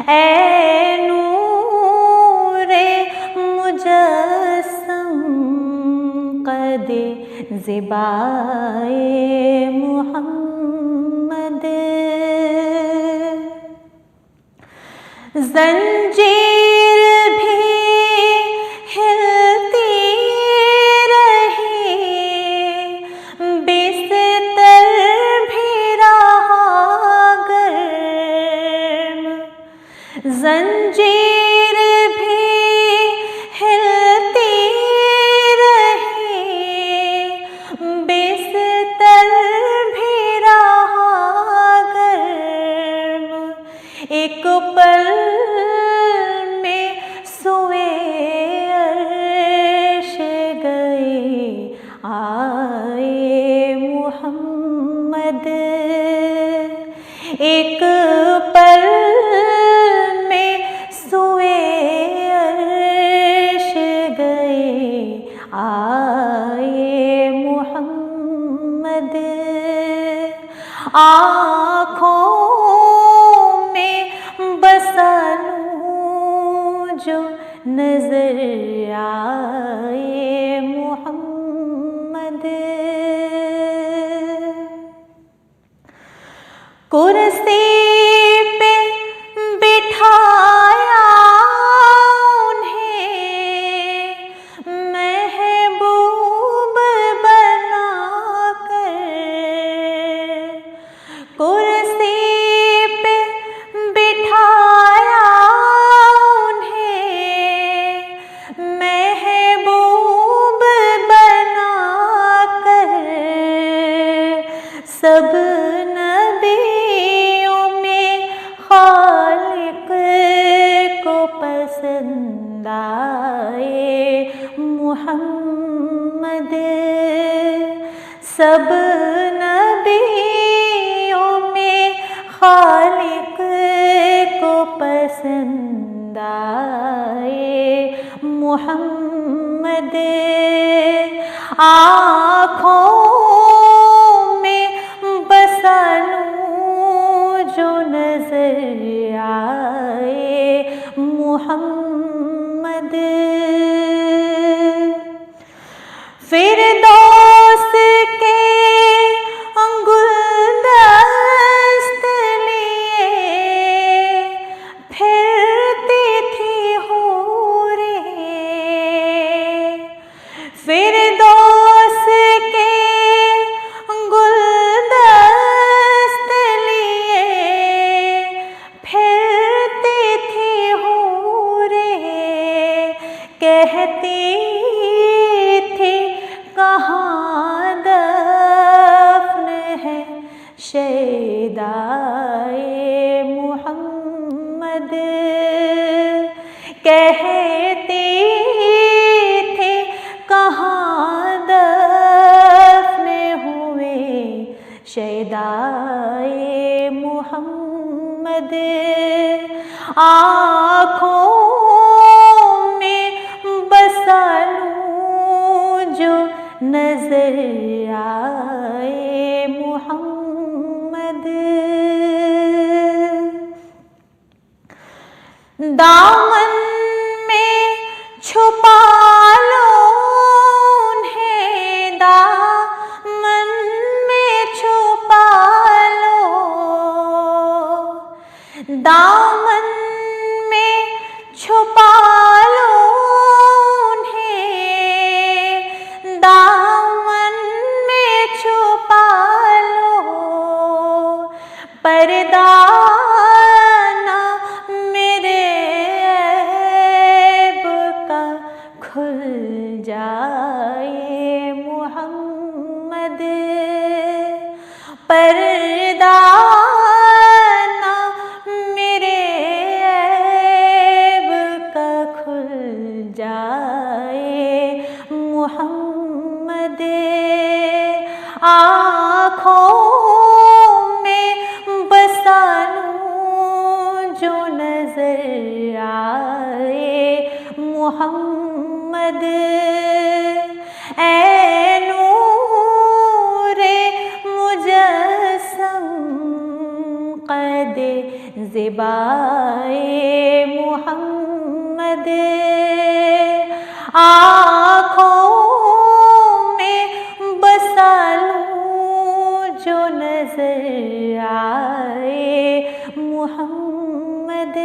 ऐ नूरे मुजस्सम क़द ज़िबाए मुहम्मद। ज़ंजीर भी हिलती रही, बिस्तर भी रहा गर्म। ज़ंजीर भी हिलती रही, बिस्तर भी रहा गर्म। एक पल में सोए अर्श गए आए मुहम्मद। एक पल में सोए अर्श गए आए मुहम्मद। आँखों में बसा लूं जो नजर आए मुहम्मद। कुर्सी पे बिठाया उन्हें महबूब बनाकर। कुर्सी पे बिठाया उन्हें महबूब बनाकर। सब नबियों में खालिक को पसंद आए मुहम्मद। सब नबियों में खालिक को पसंद आए मुहम्मद। आँखों में बसा लूं जो नजर आए मुहम्मद। फिरदौस के गुलदस्त लिए फिरती थी हूरें। फिरदौस के गुलदस्त लिए फिरती थी हूरें। कहती थी कहाँ दफ्न है शैदाए मुहम्मद। कहती थी कहाँ दफ्न हुए शैदाए मुहम्मद। आँखों में बसा लूं जो नजर आए मुहम्मद। दामन में छुपा लो उन्हें, दामन में छुपा लो। दामन में छुपा लो उन्हें, दामन में छुपा लो। पर्दा ना मेरे ऐब का खुल जाए मुहम्मद। पर्दा ना मेरे ऐब का खुल जाए मुहम्मद। आँखों में बसा लूं जो नजर आए मुहम्मद। ऐ नूरे मुजस्सम ज़िबाए मोहम्मद। आँखों में बसा लूँ जो नजर आए मोहम्मद।